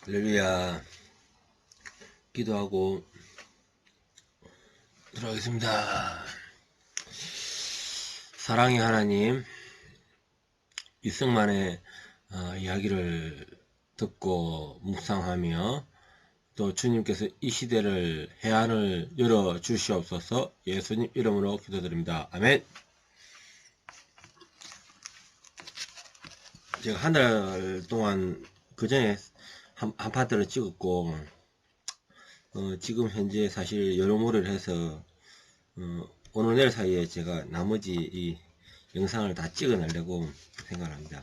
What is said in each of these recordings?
할렐루야. 기도하고 들어가겠습니다. 사랑의 하나님, 이승만의 이야기를 듣고 묵상하며 또 주님께서 이 시대를 해안을 열어 주시옵소서. 예수님 이름으로 기도드립니다. 아멘. 제가 한 달 동안 그 전에 한 파트를 찍었고 지금 현재 사실 여러모를 해서 오늘 내일 사이에 제가 나머지 이 영상을 다 찍어내려고 생각합니다.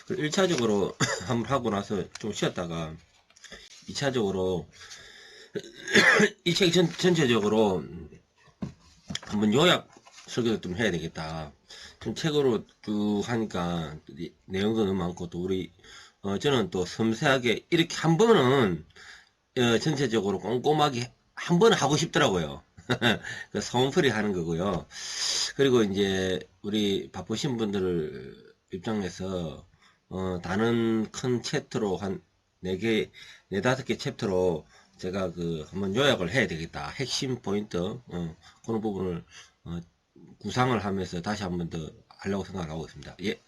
1차적으로 한번 하고 나서 좀 쉬었다가 2차적으로 이 책 전체적으로 한번 요약 설계도 좀 해야 되겠다. 좀 책으로 쭉 하니까 내용도 너무 많고 또 우리 저는 또 섬세하게 이렇게 한 번은 전체적으로 꼼꼼하게 한 번은 하고 싶더라고요. 그 소음풀이 하는 거고요. 그리고 이제 우리 바쁘신 분들 입장에서 다른 큰 챕터로 한 4개, 4, 5개 챕터로 제가 한번 요약을 해야 되겠다. 핵심 포인트, 그런 부분을 구상을 하면서 다시 한번 더 하려고 생각하고 있습니다. 예,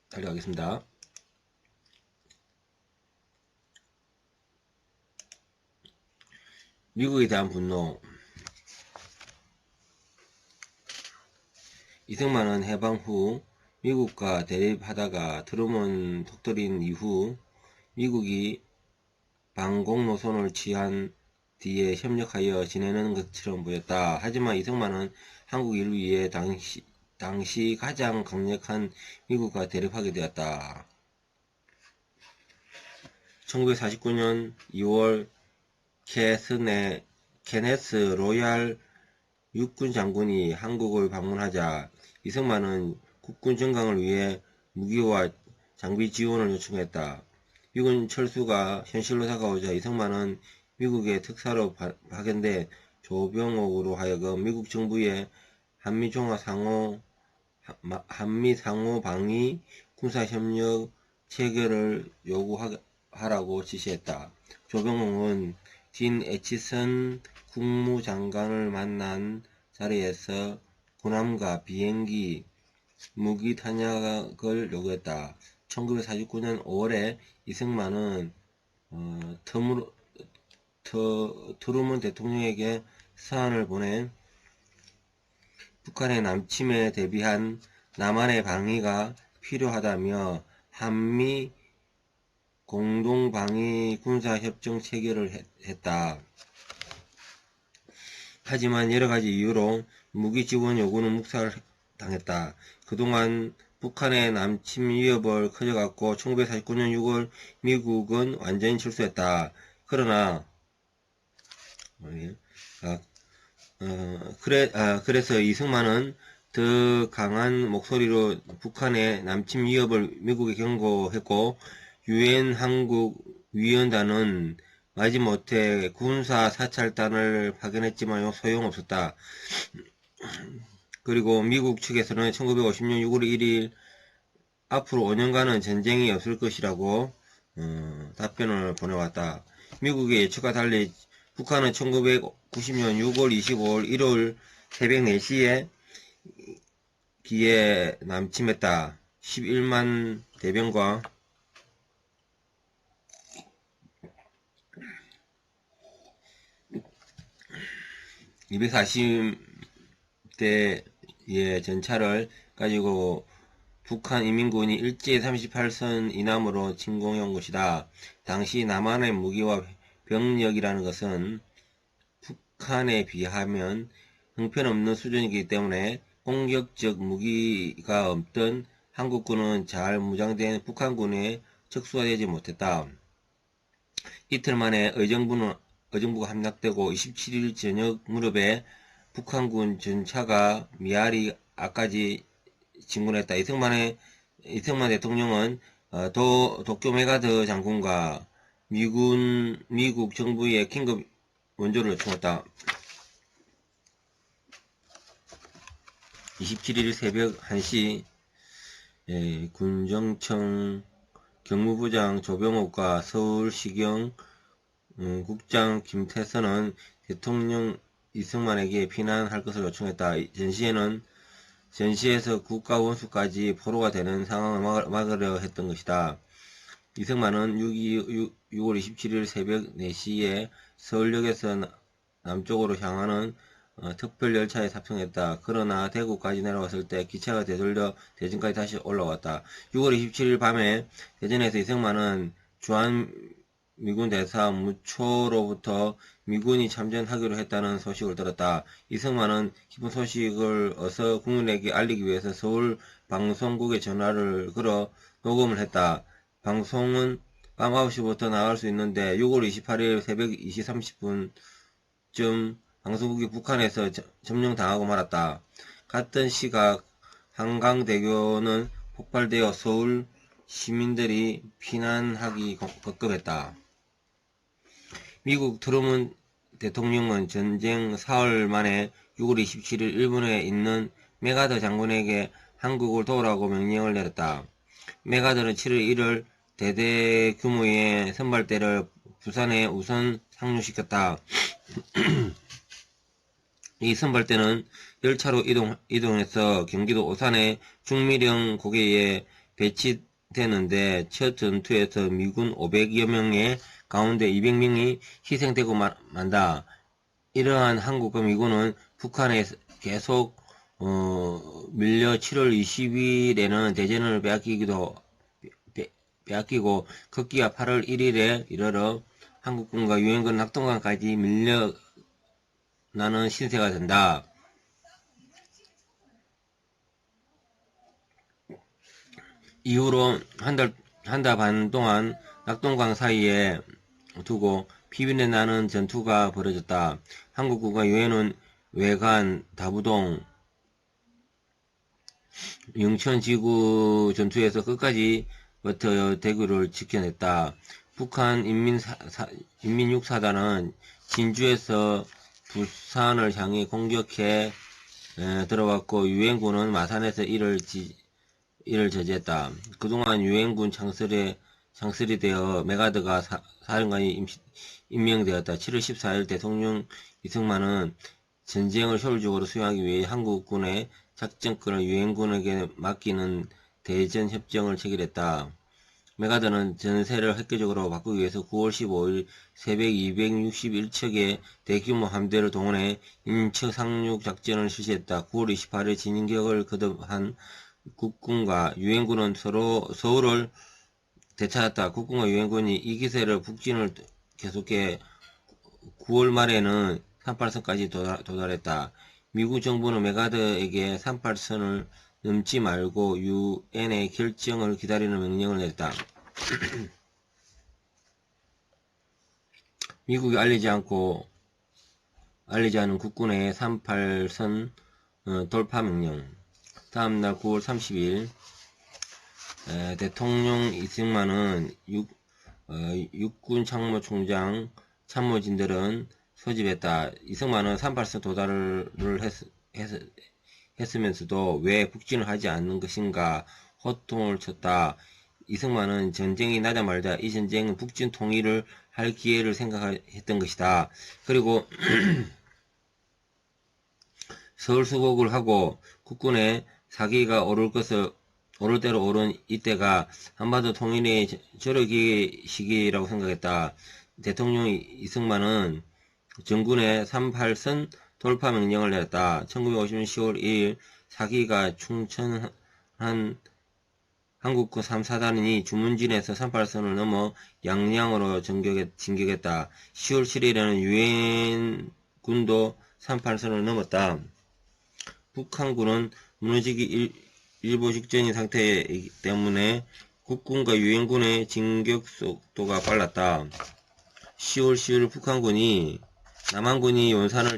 달려가겠습니다. 미국에 대한 분노. 이승만은 해방 후 미국과 대립하다가 트루먼 독도린 이후 미국이 반공 노선을 취한 뒤에 협력하여 지내는 것처럼 보였다. 하지만 이승만은 한국 인류 위에 당시 가장 강력한 미국과 대립하게 되었다. 1949년 2월 케네스 로얄 육군 장군이 한국을 방문하자 이승만은 국군 정강을 위해 무기와 장비 지원을 요청했다. 미군 철수가 현실로 다가오자 이승만은 미국의 특사로 파견돼 조병옥으로 하여금 미국 정부의 한미 상호 방위 군사협력 체결을 요구하라고 지시했다. 조병옥은 딘 애치선 국무장관을 만난 자리에서 군함과 비행기, 무기 탄약을 요구했다. 1949년 5월에 이승만은 트루먼 대통령에게 서한을 보내 북한의 남침에 대비한 남한의 방위가 필요하다며 한미 공동방위 군사협정 체결을 했다. 하지만 여러가지 이유로 무기 지원 요구는 묵살당했다. 그동안 북한의 남침 위협을 커져갔고 1949년 6월 미국은 완전히 철수했다. 그러나 그래서 이승만은 더 강한 목소리로 북한의 남침 위협을 미국에 경고했고 유엔 한국 위원단은 마지못해 군사 사찰단을 파견했지만 소용없었다. 그리고 미국 측에서는 1950년 6월 1일 앞으로 5년간은 전쟁이 없을 것이라고 답변을 보내왔다. 미국의 예측과 달리 북한은 1990년 6월 25일 1월 새벽 4시에 기에 남침했다. 11만 대병과 240대의 전차를 가지고 북한 인민군이 일제 38선 이남으로 침공해 온 것이다. 당시 남한의 무기와 병력이라는 것은 북한에 비하면 형편없는 수준이기 때문에 공격적 무기가 없던 한국군은 잘 무장된 북한군에 적수가 되지 못했다. 이틀 만에 의정부가 함락되고 27일 저녁 무렵에 북한군 전차가 미아리 앞까지 진군했다. 이승만 대통령은 도쿄 메가더 장군과 미국 정부의 긴급 원조를 요청했다. 27일 새벽 1시 군정청 경무부장 조병옥과 서울시경 국장 김태선은 대통령 이승만에게 피난할 것을 요청했다. 전시에서 국가 원수까지 포로가 되는 상황을 막으려 했던 것이다. 이승만은 6월 27일 새벽 4시에 서울역에서 남쪽으로 향하는 특별열차에 탑승했다. 그러나 대구까지 내려왔을 때 기차가 되돌려 대전까지 다시 올라왔다. 6월 27일 밤에 대전에서 이승만은 주한미군 대사 무초로부터 미군이 참전하기로 했다는 소식을 들었다. 이승만은 기쁜 소식을 어서 국민에게 알리기 위해서 서울 방송국에 전화를 걸어 녹음을 했다. 방송은 밤 9시부터 나갈 수 있는데 6월 28일 새벽 2시 30분쯤 방송국이 북한에서 점령당하고 말았다. 같은 시각 한강대교는 폭발되어 서울 시민들이 피난하기 급급했다. 미국 트루먼 대통령은 전쟁 사흘 만에 6월 27일 일본에 있는 메가더 장군에게 한국을 도우라고 명령을 내렸다. 메가더는 7월 1일 대대 규모의 선발대를 부산에 우선 상륙시켰다. 이 선발대는 열차로 이동해서 경기도 오산의 중미령 고개에 배치되는데 첫 전투에서 미군 500여 명의 가운데 200명이 희생되고 만다. 이러한 한국과 미군은 북한에 계속 밀려 7월 20일에는 대전을 빼앗기고 급기야 8월 1일에 이르러 한국군과 유엔군 낙동강까지 밀려나는 신세가 된다. 이후로 한 달 반 동안 낙동강 사이에 두고 피비린내 나는 전투가 벌어졌다. 한국군과 유엔은 외관, 다부동, 영천지구 전투에서 끝까지 버텨 대구를 지켜냈다. 북한 인민육사단은 진주에서 부산을 향해 공격해 들어왔고 유엔군은 마산에서 이를 저지했다. 그동안 유엔군 창설이 되어 메가더가 사령관이 임명되었다. 7월 14일 대통령 이승만은 전쟁을 효율적으로 수행하기 위해 한국군의 작전권을 유엔군에게 맡기는 대전협정을 체결했다. 메가더는 전세를 획기적으로 바꾸기 위해서 9월 15일 새벽 261척의 대규모 함대를 동원해 인처 상륙 작전을 실시했다. 9월 28일 진격을 거듭한 국군과 유엔군은 서울을 되찾았다. 국군과 유엔군이 이 기세를 북진을 계속해 9월 말에는 38선까지 도달했다. 미국 정부는 메가더에게 38선을 넘지 말고 유엔의 결정을 기다리는 명령을 내렸다. 미국이 알리지 않은 국군의 38선 돌파 명령. 다음날 9월 30일 대통령 이승만은 육군 참모총장 참모진들은 소집했다. 이승만은 38선 도달을 했으면서도 왜 북진을 하지 않는 것인가 호통을 쳤다. 이승만은 전쟁이 나자마자 이 전쟁은 북진 통일을 할 기회를 생각했던 것이다. 그리고 서울 수복을 하고 국군의 사기가 오를 대로 오른 이때가 한반도 통일의 절호의 시기라고 생각했다. 대통령 이승만은 정군의 38선 돌파 명령을 내렸다. 1950년 10월 2일 사기가 충천한 한국군 3사단이 주문진에서 38선을 넘어 양양으로 진격했다. 10월 7일에는 유엔군도 38선을 넘었다. 북한군은 무너지기 일보 직전인 상태이기 때문에 국군과 유엔군의 진격 속도가 빨랐다. 10월 10일 북한군이 남한군이 용산을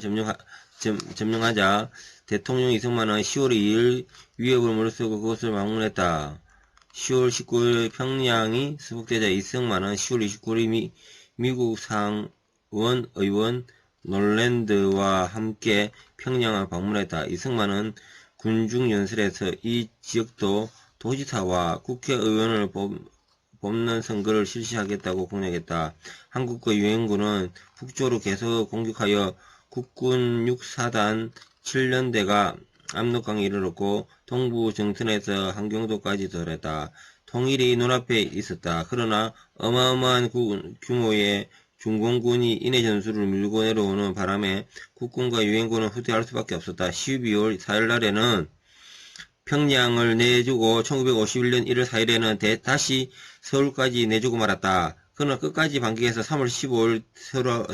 점령하자 대통령 이승만은 10월 2일 위협을 무릅쓰고 그것을 막론했다. 10월 19일 평양이 수복되자 이승만은 10월 29일 미국 상원 의원 놀랜드와 함께 평양을 방문했다. 이승만은 군중연설에서 이 지역도 도지사와 국회의원을 뽑는 선거를 실시하겠다고 공약했다. 한국과 유엔군은 북조로 계속 공격하여 국군 6사단 7년대가 압록강에 이르렀고 동부 정선에서 한경도까지 들었다. 통일이 눈앞에 있었다. 그러나 어마어마한 규모의 중공군이 인해 전술을 밀고 내려오는 바람에 국군과 유엔군은 후퇴할 수밖에 없었다. 12월 4일 날에는 평양을 내주고 1951년 1월 4일에는 다시 서울까지 내주고 말았다. 그러나 끝까지 반격해서 3월 15일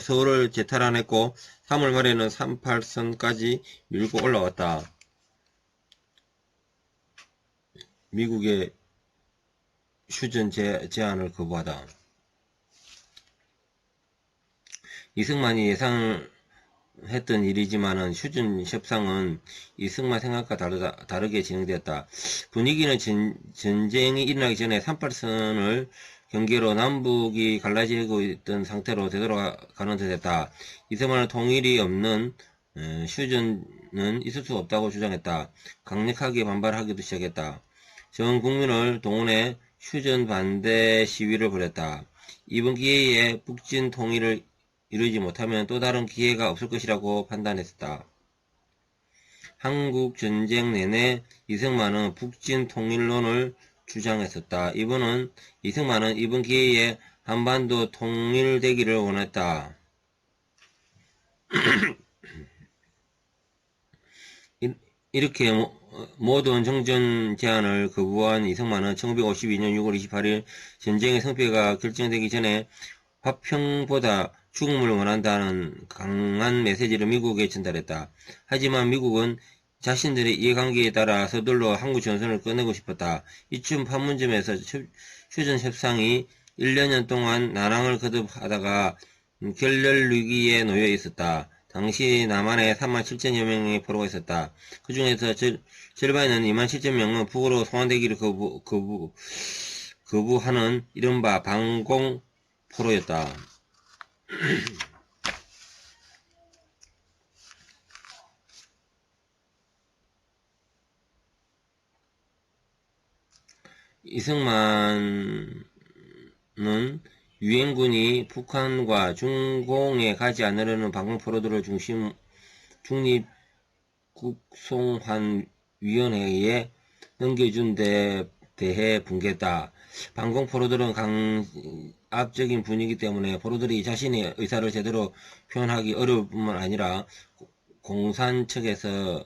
서울을 재탈환했고 3월 말에는 38선까지 밀고 올라왔다. 미국의 휴전 제안을 거부하다. 이승만이 예상했던 일이지만은 휴전 협상은 이승만 생각과 다르게 진행되었다. 분위기는 전쟁이 일어나기 전에 38선을 경계로 남북이 갈라지고 있던 상태로 되돌아가는 듯했다. 이승만은 통일이 없는 휴전은 있을 수 없다고 주장했다. 강력하게 반발하기도 시작했다. 전 국민을 동원해 휴전 반대 시위를 벌였다. 이번 기회에 북진 통일을 이루지 못하면 또 다른 기회가 없을 것이라고 판단했다. 한국 전쟁 내내 이승만은 북진 통일론을 주장했었다. 이승만은 이번 기회에 한반도 통일되기를 원했다. 이렇게 모든 정전 제안을 거부한 이승만은 1952년 6월 28일 전쟁의 성패가 결정되기 전에 화평보다 죽음을 원한다는 강한 메시지를 미국에 전달했다. 하지만 미국은 자신들의 이해관계에 따라 서둘러 한국 전선을 꺼내고 싶었다. 이쯤 판문점에서 휴전 협상이 1년 동안 난항을 거듭하다가 결렬 위기에 놓여 있었다. 당시 남한에 37,000여 명의 포로가 있었다. 그 중에서 절반에는 27,000명은 북으로 송환되기를 거부하는 이른바 반공 포로였다. 이승만은 유엔군이 북한과 중공에 가지 않으려는 반공포로들을 중립 국송환위원회에 넘겨준 데 대해 분개했다. 반공포로들은 강압적인 분위기 때문에 포로들이 자신의 의사를 제대로 표현하기 어려울 뿐만 아니라 공산 측에서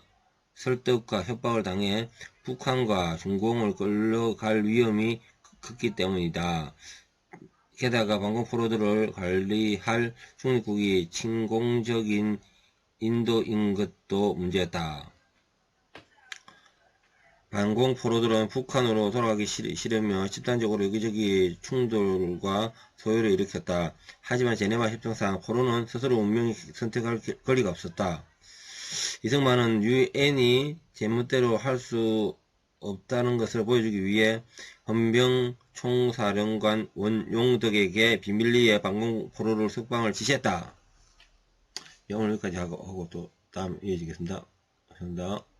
설득과 협박을 당해 북한과 중공을 끌려갈 위험이 크기 때문이다. 게다가 반공포로들을 관리할 중립국이 친공적인 인도인 것도 문제였다. 반공포로들은 북한으로 돌아가기 싫으며 집단적으로 여기저기 충돌과 소요를 일으켰다. 하지만 제네바 협정상 포로는 스스로 운명을 선택할 권리가 없었다. 이승만은 유엔이 제멋대로 할 수 없다는 것을 보여주기 위해 헌병 총사령관 원용덕에게 비밀리에 반공포로를 석방을 지시했다. 오늘 여기까지 하고 또 다음 이어지겠습니다. 감사합니다.